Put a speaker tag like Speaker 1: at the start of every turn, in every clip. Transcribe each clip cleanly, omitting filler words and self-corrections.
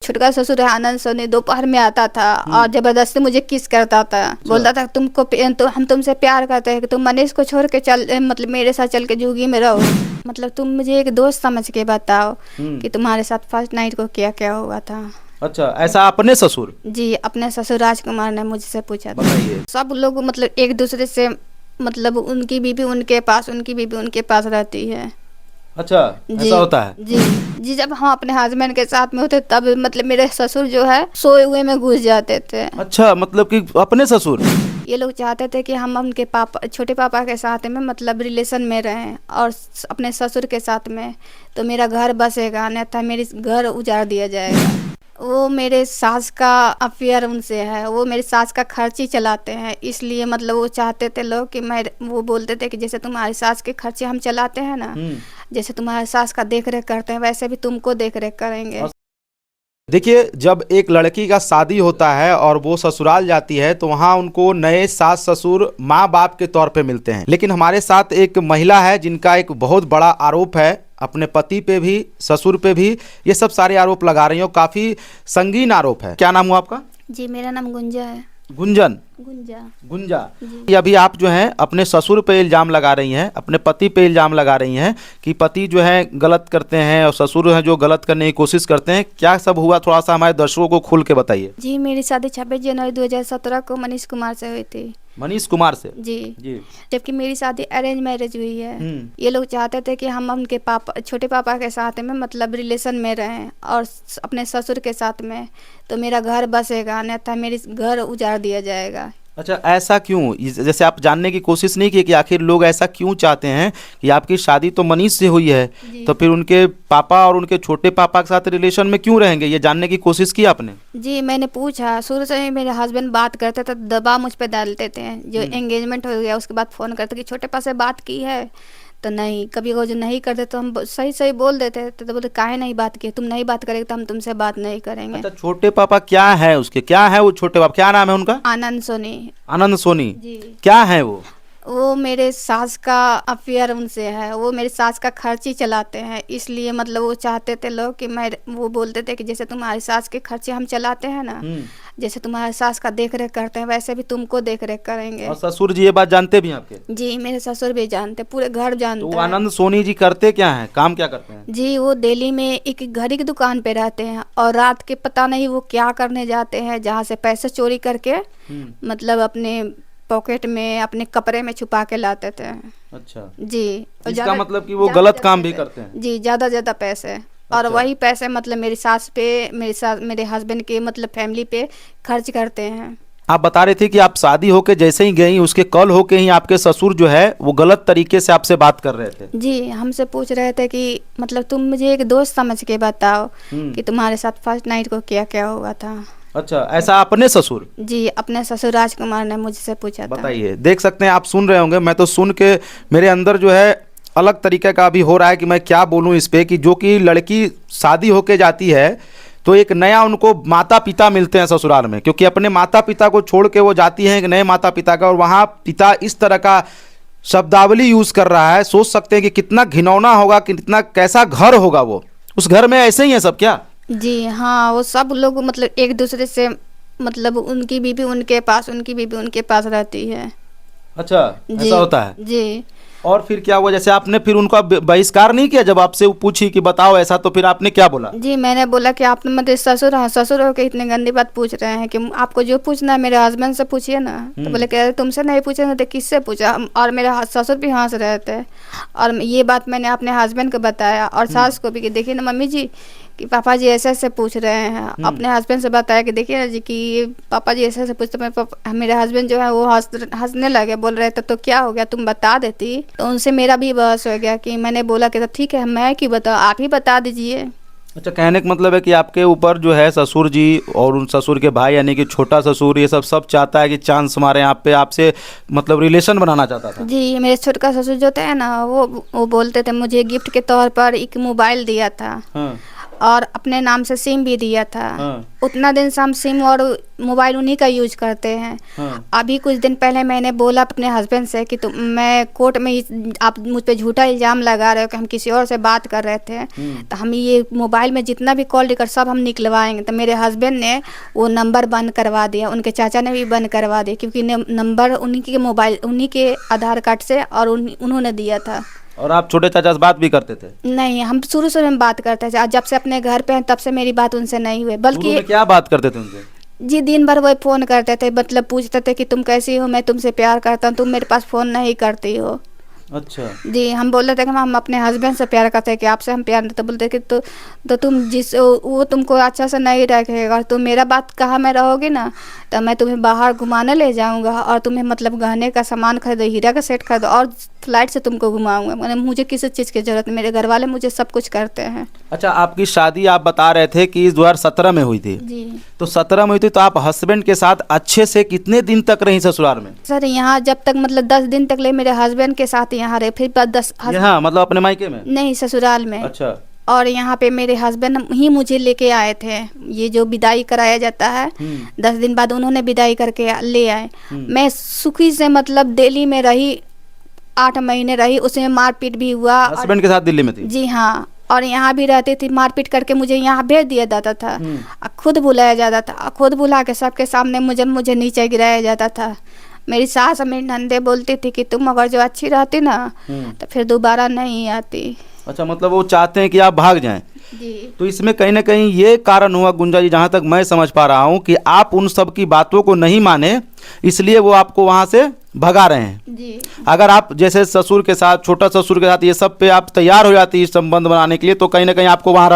Speaker 1: छोटका ससुर है आनंद सोनी, दोपहर में आता था और जबरदस्ती मुझे किस करता था, बोलता था तुमको तो हम तुमसे प्यार करते हैं कि तुम मनीष को छोड़ के चल, मतलब मेरे साथ चल के जूगी में रहो, मतलब तुम मुझे एक दोस्त समझ के बताओ कि तुम्हारे साथ फर्स्ट नाइट को क्या क्या हुआ था।
Speaker 2: अच्छा, ऐसा अपने ससुर?
Speaker 1: जी, अपने ससुर राजकुमार ने मुझसे पूछा था।
Speaker 2: बताइए।
Speaker 1: सब लोग मतलब एक दूसरे से, मतलब उनकी बीबी उनके पास, उनकी बीबी उनके पास रहती है।
Speaker 2: अच्छा, ऐसा होता है?
Speaker 1: जी जी, जब हम अपने हस्बैंड के साथ में होते तब मतलब मेरे ससुर जो है सोए हुए में घुस जाते थे।
Speaker 2: अच्छा, मतलब कि अपने ससुर?
Speaker 1: ये लोग चाहते थे कि हम उनके पापा, छोटे पापा के साथ में मतलब रिलेशन में रहें और अपने ससुर के साथ में, तो मेरा घर बसेगा, अन्यथा मेरी घर उजाड़ दिया जाएगा। वो मेरे सास का अफेयर उनसे है, वो मेरी सास का खर्ची चलाते हैं, इसलिए मतलब वो चाहते थे लोग कि मैं, वो बोलते थे कि जैसे तुम्हारी सास के खर्चे हम चलाते हैं ना, जैसे तुम्हारी सास का देख रेख करते हैं वैसे भी तुमको देख रेख करेंगे।
Speaker 2: देखिए, जब एक लड़की का शादी होता है और वो ससुराल जाती है तो वहाँ उनको नए सास ससुर माँ बाप के तौर पे मिलते हैं, लेकिन हमारे साथ एक महिला है जिनका एक बहुत बड़ा आरोप है अपने पति पे भी, ससुर पे भी। ये सब सारे आरोप लगा रही हो, काफ़ी संगीन आरोप है। क्या नाम हुआ आपका?
Speaker 1: जी, मेरा नाम गुंजा है।
Speaker 2: गुंजन? गुंजा। ये अभी आप जो हैं अपने ससुर पे इल्ज़ाम लगा रही हैं, अपने पति पे इल्ज़ाम लगा रही हैं कि पति जो है गलत करते हैं और ससुर हैं जो गलत करने की कोशिश करते हैं। क्या सब हुआ, थोड़ा सा हमारे दर्शकों को खुल के बताइए।
Speaker 1: जी, मेरी शादी 26 जनवरी 2017 को मनीष कुमार से हुई थी।
Speaker 2: मनीष कुमार से?
Speaker 1: जी। जबकि मेरी शादी अरेंज मैरिज हुई है। ये लोग चाहते थे कि हम उनके पापा, छोटे पापा के साथ में मतलब रिलेशन में रहें और अपने ससुर के साथ में, तो मेरा घर बसेगा, अन्यथा मेरी घर उजाड़ दिया जाएगा।
Speaker 2: अच्छा, ऐसा क्यों? जैसे आप जानने की कोशिश नहीं की कि आखिर लोग ऐसा क्यों चाहते हैं कि आपकी शादी तो मनीष से हुई है, तो फिर उनके पापा और उनके छोटे पापा के साथ रिलेशन में क्यों रहेंगे, ये जानने की कोशिश की आपने?
Speaker 1: जी, मैंने पूछा। शुरू से ही मेरे हस्बैंड बात करते थे, दबाव मुझ पे डालते थे। जो एंगेजमेंट हो गया उसके बाद फ़ोन करते कि छोटे पापा से बात की है, तो नहीं, कभी वो जो नहीं करते तो हम सही सही बोल देते, तो बोलते काहे नहीं बात की, तुम नहीं बात करेंगे तो हम तुमसे बात नहीं करेंगे।
Speaker 2: अच्छा, छोटे पापा क्या है उसके, क्या है वो छोटे पापा, क्या नाम है उनका?
Speaker 1: आनंद सोनी।
Speaker 2: आनंद सोनी?
Speaker 1: जी।
Speaker 2: क्या है वो
Speaker 1: मेरे सास का अफेयर उनसे है, वो मेरी सास का खर्ची चलाते हैं, इसलिए मतलब वो चाहते थे लोग कि मैं, वो बोलते थे कि जैसे तुम्हारी सास के खर्चे हम चलाते हैं ना, जैसे तुम्हारी सास का देख रेख करते हैं वैसे भी तुमको देख रेख करेंगे।
Speaker 2: और ससुर जी ये बात जानते भी हैं आपके?
Speaker 1: जी, मेरे ससुर भी जानते, पूरे घर जानते।
Speaker 2: तो आनंद सोनी जी करते क्या हैं, काम क्या करते हैं?
Speaker 1: जी, वो दिल्ली में एक घड़ी की दुकान पे रहते हैं और रात के पता नहीं वो क्या करने जाते हैं, जहाँ से पैसे चोरी करके मतलब अपने पॉकेट में, अपने कपड़े में छुपा के लाते थे।
Speaker 2: अच्छा
Speaker 1: जी,
Speaker 2: इसका मतलब कि वो गलत काम भी करते हैं? जी,
Speaker 1: ज़्यादा पैसे। और वही पैसे मतलब मेरी सास पे, मेरे हस्बैंड के मतलब फैमिली पे खर्च करते हैं।
Speaker 2: आप बता रहे थे कि आप शादी होके जैसे ही गई उसके कल होके ही आपके ससुर जो है वो गलत तरीके से आपसे बात कर रहे थे?
Speaker 1: जी, हमसे पूछ रहे थे कि मतलब तुम मुझे एक दोस्त समझ के बताओ कि तुम्हारे साथ फर्स्ट नाइट को क्या क्या हुआ था।
Speaker 2: अच्छा, ऐसा अपने ससुर?
Speaker 1: जी, अपने ससुर राजकुमार ने मुझसे पूछा था।
Speaker 2: बताइए। देख सकते हैं, आप सुन रहे होंगे, मैं तो सुन के मेरे अंदर जो है अलग तरीके का अभी हो रहा है कि मैं क्या बोलूं इस पे, कि जो कि लड़की शादी होके जाती है तो एक नया उनको माता पिता मिलते हैं ससुराल में, क्योंकि अपने माता पिता को छोड़ के वो जाती हैं एक नए माता पिता का, और वहाँ पिता इस तरह का शब्दावली यूज़ कर रहा है। सोच सकते हैं कि कितना घिनौना होगा, कितना कैसा घर होगा वो। उस घर में ऐसे ही है सब क्या?
Speaker 1: जी हाँ, वो सब लोग मतलब एक दूसरे से, मतलब उनकी बीबी उनके पास, उनकी बीबी उनके पास रहती है।
Speaker 2: अच्छा, ऐसा होता है?
Speaker 1: जी।
Speaker 2: और फिर क्या हुआ? जैसे आपने फिर उनका बहिष्कार नहीं किया जब आपसे वो पूछी कि बताओ ऐसा, तो फिर आपने क्या बोला?
Speaker 1: जी, मैंने बोला कि आप मतलब ससुर हो के इतने गंदी बात पूछ रहे हैं कि आपको जो पूछना है मेरे हस्बैंड से पूछिए ना। तो बोले कि तुमसे नहीं पूछे तो किससे पूछा। और मेरे ससुर भी हंस रहे थे, और ये बात मैंने अपने हस्बैंड को बताया और सास को भी कि देखिए ना मम्मी जी कि पापा जी ऐसे ऐसे पूछ रहे हैं। अपने हस्बैंड से बताया कि देखिए ना जी कि पापा जी ऐसे ऐसे पूछते। मेरे हस्बैंड जो है वो हंसने लगे, बोल रहे थे तो क्या हो गया, तुम बता देती। तो उनसे मेरा भी बहस हो गया कि मैंने बोला कि तो ठीक है, मैं क्यों बताऊँ, आप ही बता दीजिए।
Speaker 2: अच्छा, कहने का मतलब है कि आपके ऊपर जो है ससुर जी और उन ससुर के भाई यानी कि छोटा ससुर, ये सब चाहता है कि चांस मारे आप पे, आपसे मतलब रिलेशन बनाना चाहता था?
Speaker 1: जी, मेरे छोटका ससुर जो थे ना, वो बोलते थे मुझे गिफ्ट के तौर पर एक मोबाइल दिया था। और अपने नाम से सिम भी दिया था।
Speaker 2: हाँ।
Speaker 1: उतना दिन से हम सिम और मोबाइल उन्हीं का यूज करते हैं।
Speaker 2: हाँ।
Speaker 1: अभी कुछ दिन पहले मैंने बोला अपने हस्बैंड से कि तुम मैं कोर्ट में आप मुझ पे झूठा इल्ज़ाम लगा रहे हो कि हम किसी और से बात कर रहे थे, तो हम ये मोबाइल में जितना भी कॉल रिकॉर्ड सब हम निकलवाएंगे। तो मेरे हस्बैंड ने वो नंबर बंद करवा दिया, उनके चाचा ने भी बंद करवा दिया, क्योंकि नंबर उन्हीं के मोबाइल उन्हीं के आधार कार्ड से और उन्होंने दिया था।
Speaker 2: और आप छोटे चाचा से बात भी करते थे?
Speaker 1: नहीं, हम शुरू से हम बात करते थे। जब से अपने घर पे हैं तब से मेरी बात उनसे नहीं हुई।
Speaker 2: शुरू
Speaker 1: बल्कि
Speaker 2: में क्या बात करते थे उनसे?
Speaker 1: जी दिन भर वो फ़ोन करते थे, मतलब पूछते थे कि तुम कैसी हो, मैं तुमसे प्यार करता हूँ, तुम मेरे पास फ़ोन नहीं करती हो।
Speaker 2: अच्छा।
Speaker 1: जी हम बोल रहे थे कि हम अपने हस्बैंड से प्यार करते हैं कि आपसे हम प्यार नहीं। तो बोलते कि तो तुम वो तुमको अच्छा से नहीं रखेगा, तुम मेरा बात कहा में रहोगी ना तो मैं तुम्हें बाहर घुमाने ले जाऊंगा और तुम्हें मतलब गहने का सामान खरीदो, हीरा का सेट खरीदो और फ्लाइट से तुमको घुमाऊंगा। मैंने मुझे किसी चीज़ की ज़रूरत नहीं, मेरे घर वाले मुझे सब कुछ करते हैं।
Speaker 2: अच्छा, आपकी शादी आप बता रहे थे कि 2017 में हुई थी।
Speaker 1: जी
Speaker 2: तो 17 में हुई थी, तो आप हस्बैंड के साथ अच्छे से कितने दिन तक रही ससुराल में?
Speaker 1: सर यहाँ जब तक मतलब 10 दिन तक ले मेरे हस्बैंड के साथ यहाँ रहे, फिर 10
Speaker 2: यहाँ मतलब अपने मायके में?
Speaker 1: नहीं, ससुराल में।
Speaker 2: अच्छा।
Speaker 1: और यहाँ पे मेरे हस्बैंड ही मुझे लेके आए थे। ये जो विदाई कराया जाता है 10 दिन बाद उन्होंने विदाई करके ले आए। मैं सुखी से मतलब दिल्ली में रही, 8 महीने रही, उसमें मारपीट भी हुआ।
Speaker 2: हस्बैंड के साथ दिल्ली में थी?
Speaker 1: जी हाँ, और यहाँ भी रहती थी। मारपीट करके मुझे यहाँ भेज दिया जाता था, खुद बुलाया जाता था, खुद बुला के सबके सामने मुझे नीचे गिराया जाता था। मेरी सास मेरी नंदे बोलती थी कि तुम अगर जो अच्छी रहती ना तो फिर दोबारा नहीं आती।
Speaker 2: अच्छा, मतलब वो चाहते हैं कि आप भाग जाएं।
Speaker 1: जी
Speaker 2: तो इसमें कहीं ना कहीं ये कारण हुआ गुंजा जी, जहाँ तक मैं समझ पा रहा हूँ, कि आप उन सब की बातों को नहीं माने, इसलिए वो आपको वहाँ से भगा रहे हैं।
Speaker 1: जी
Speaker 2: अगर आप जैसे ससुर के साथ, छोटा ससुर के साथ ये सब पे आप तैयार हो जाती इस संबंध बनाने के लिए, तो कहीं ना कहीं आपको वहाँ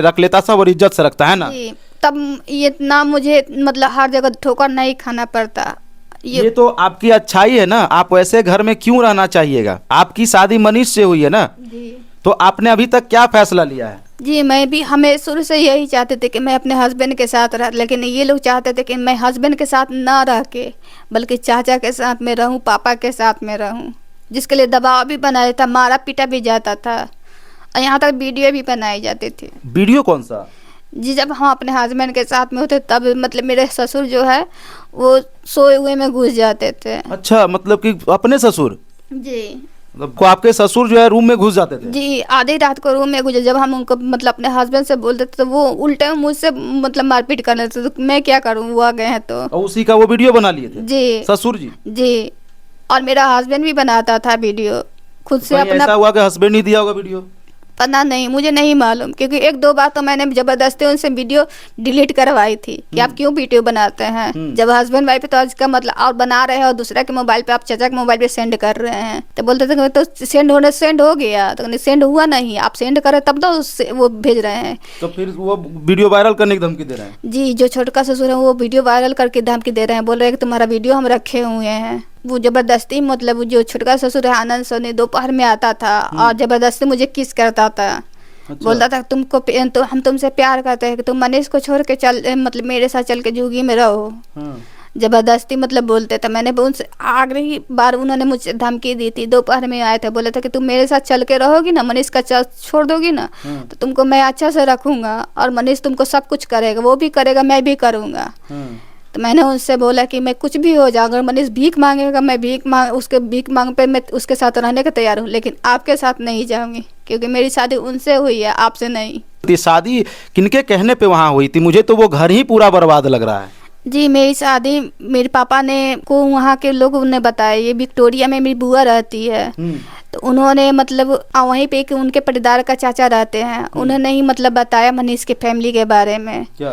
Speaker 2: रख लेता सब और इज्जत से रखता है ना।
Speaker 1: जी, तब ये इतना मुझे मतलब हर जगह ठोकर नहीं खाना पड़ता।
Speaker 2: ये तो आपकी अच्छाई है ना। आप वैसे घर में क्यों रहना चाहिएगा? आपकी शादी मनीष से हुई है ना,
Speaker 1: जी
Speaker 2: तो आपने अभी तक क्या फैसला लिया है?
Speaker 1: जी मैं भी, हमें शुरू से यही चाहते थे कि मैं अपने हस्बैंड के साथ रह, लेकिन ये लोग चाहते थे कि मैं हस्बैंड के साथ ना रह के बल्कि चाचा के साथ में रहूं, पापा के साथ में रहूं, जिसके लिए दबाव भी बनाया था, मारा पीटा भी जाता था और यहाँ तक वीडियो भी बनाई जाती थी।
Speaker 2: वीडियो कौन सा?
Speaker 1: जी जब हम अपने हस्बैंड के साथ में होते तब मतलब मेरे ससुर जो है वो सोए हुए में घुस जाते थे।
Speaker 2: अच्छा, मतलब कि अपने ससुर?
Speaker 1: जी
Speaker 2: मतलब को आपके ससुर जो है रूम में घुस जाते थे?
Speaker 1: जी, आधी रात को रूम में घुसे। जब हम उनको मतलब अपने हस्बैंड से बोलते थे तो वो उल्टे मुझसे मतलब मारपीट कर लेते थे। तो मैं क्या करूं, वो आ गए हैं तो।
Speaker 2: और उसी का वो वीडियो बना लिए थे
Speaker 1: जी
Speaker 2: ससुर जी?
Speaker 1: जी, और मेरा हस्बैंड भी बनाता था वीडियो खुद से
Speaker 2: कहीं
Speaker 1: अपना।
Speaker 2: ऐसा हुआ कि हस्बैंड ही दिया होगा वीडियो?
Speaker 1: पता नहीं, मुझे नहीं मालूम, क्योंकि 1-2 बार तो मैंने ज़बरदस्ती उनसे वीडियो डिलीट करवाई थी कि आप क्यों वीडियो बनाते हैं। जब हस्बैंड वाइफ तो इसका मतलब आप बना रहे हो दूसरे के मोबाइल पे, आप चाचा के मोबाइल पे सेंड कर रहे हैं। तो बोलते थे तो सेंड हो गया, तो सेंड हुआ नहीं, आप सेंड करें तब तो उससे वो भेज रहे हैं।
Speaker 2: तो फिर वो वीडियो वायरल करने की धमकी दे रहे हैं?
Speaker 1: जी, जो छोटका ससुर है वो वीडियो वायरल करके धमकी दे रहे हैं, बोल रहे हैं कि तुम्हारा वीडियो हम रखे हुए हैं। वो जबरदस्ती मतलब जो छोटका ससुर है आनंद सोनी दोपहर में आता था और जबरदस्ती मुझे किस करता था।
Speaker 2: अच्छा।
Speaker 1: बोलता था तुमको तो हम तुमसे प्यार करते हैं कि तुम मनीष को छोड़ के चल मतलब मेरे साथ चल के जूगी में रहो।
Speaker 2: हाँ।
Speaker 1: जबरदस्ती मतलब बोलते थे। मैंने उनसे आखिरी बार उन्होंने मुझे धमकी दी थी, दोपहर में आए थे, बोले थे कि तुम मेरे साथ चल के रहोगी ना, मनीष का छोड़ दोगी ना तो तुमको मैं अच्छा से रखूंगा और मनीष तुमको सब कुछ करेगा, वो भी करेगा मैं भी करूँगा। तो मैंने उनसे बोला कि मैं कुछ भी हो जाऊँ, अगर मनीष भीख मांगेगा मैं उसके भीख मांग पे मैं उसके साथ रहने को तैयार हूँ, लेकिन आपके साथ नहीं जाऊँगी, क्योंकि मेरी शादी उनसे हुई है, आपसे नहीं।
Speaker 2: ये शादी किनके कहने पे वहाँ हुई थी? मुझे तो वो घर ही पूरा बर्बाद लग रहा है।
Speaker 1: जी मेरी शादी मेरे पापा ने को वहाँ के लोगों ने बताया। ये विक्टोरिया में मेरी बुआ रहती है, तो उन्होंने मतलब वहीं पे कि उनके पटीदार का चाचा रहते हैं, उन्होंने ही मतलब बताया मनीष के फैमिली के बारे में।
Speaker 2: क्या?